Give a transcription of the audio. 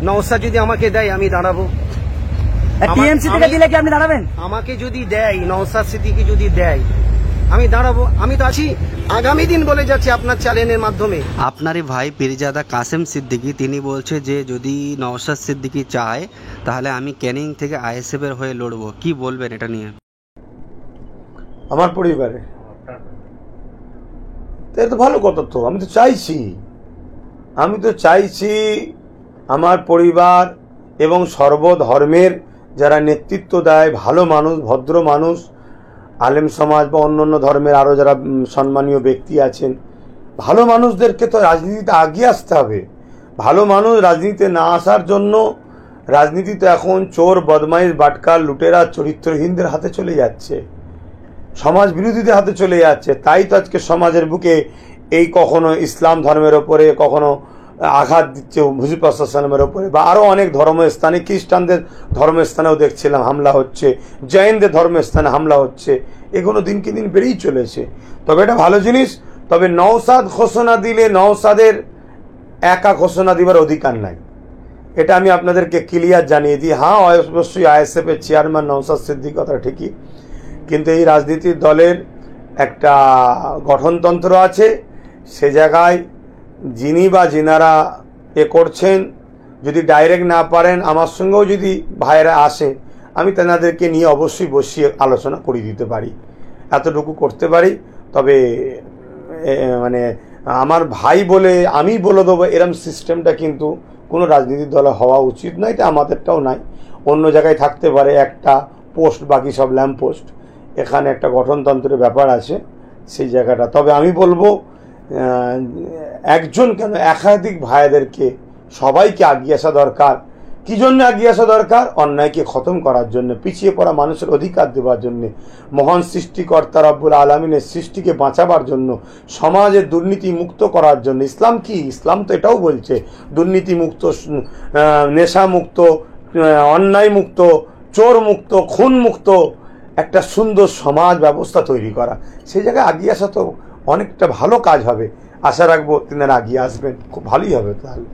নওশাদ যদি আমাকে দেয় আমি দাঁড়াবো। টিএমসি থেকে দিলে কি আপনি দাঁড়াবেন? আমাকে যদি দেয়, নওশাদ সিদ্দিকী যদি দেয় আমি দাঁড়াবো। আমি তো আছি, আগামী দিন বলে যাচ্ছি আপনার চ্যানেলের মাধ্যমে। আপনারই ভাই পীরজাদা কাসেম সিদ্দিকী তিনি বলছে যে যদি নওশাদ সিদ্দিকী চায় তাহলে আমি ক্যানিং থেকে আইএসএফ এর হয়ে লড়বো। কি বলবেন এটা নিয়ে? আমার পরিবারে তো ভালো কথা, তো আমি তো চাইছি আমার পরিবার এবং সর্বধর্মের যারা নেতৃত্ব দেয়, ভালো মানুষ, ভদ্র মানুষ, আলেম সমাজ বা অন্যান্য ধর্মের আরও যারা সম্মানীয় ব্যক্তি আছেন, ভালো মানুষদেরকে তো রাজনীতিতে আগিয়ে আসতে হবে। ভালো মানুষ রাজনীতিতে না আসার জন্য রাজনীতি তো এখন চোর, বদমাইশ, বাটকার, লুটেরা, চরিত্রহীনদের হাতে চলে যাচ্ছে, সমাজ বিরোধীদের হাতে চলে যাচ্ছে। তাই তো আজকে সমাজের বুকে এই কখনো ইসলাম ধর্মের ওপরে কখনো আঘাত দিচ্ছে হুজুর পাক সাল্লাল্লাহু আলাইহি ওয়াসাল্লামের ওপরে, বা আরও অনেক ধর্মস্থানে, খ্রিস্টানদের ধর্মস্থানেও দেখছিলাম হামলা হচ্ছে, জৈনদের ধর্মস্থানে হামলা হচ্ছে। এগুলো দিনকে দিন বেড়েই চলেছে। তবে এটা ভালো জিনিস। তবে নওশাদ ঘোষণা দিলে নওশাদের একা ঘোষণা দিবার অধিকার নাই, এটা আমি আপনাদেরকে ক্লিয়ার জানিয়ে দিই। হ্যাঁ, অবশ্যই আইএসএফ এর চেয়ারম্যান নওশাদ সিদ্দিকী, কথা ঠিকই, কিন্তু এই রাজনীতির দলের একটা গঠনতন্ত্র আছে। সে জায়গায় যিনি বা যিনারা করছেন যদি ডাইরেক্ট না পারেন, আমার সঙ্গেও যদি ভাইয়েরা আসে, আমি তেনাদেরকে নিয়ে অবশ্যই বসিয়ে আলোচনা করে দিতে পারি, এতটুকু করতে পারি। তবে মানে আমার ভাই বলে আমি বলে দেবো এরম সিস্টেমটা কিন্তু কোনো রাজনীতির দলে হওয়া উচিত নয়। এটা আমাদেরটাও নাই। অন্য জায়গায় থাকতে পারে একটা পোস্ট, বাকি সব ল্যাম্প পোস্ট। এখানে একটা গঠনতন্ত্রের ব্যাপার আছে সেই জায়গাটা। তবে আমি বলবো একজন কেন, একাধিক ভাইদেরকে সবাইকে এগিয়ে আসা দরকার। কি জন্য এগিয়ে আসা দরকার? অন্যায়কে খতম করার জন্য, পিছিয়ে পড়া মানুষের অধিকার দেওয়ার জন্য, মহান সৃষ্টিকর্তা রব্বুল আলামিনের সৃষ্টিকে বাঁচাবার জন্য, সমাজের দুর্নীতি মুক্ত করার জন্য। ইসলাম কি? ইসলাম তো এটাও বলছে দুর্নীতি মুক্ত, নেশা মুক্ত, অন্যায় মুক্ত, চোর মুক্ত, খুন মুক্ত একটা সুন্দর সমাজ ব্যবস্থা তৈরি করা। সেই জায়গায় এগিয়ে আসা তো অনেকটা ভালো কাজ হবে। আশা রাখবো তিনারা এগিয়ে আসবেন, খুব ভালোই হবে তাহলে।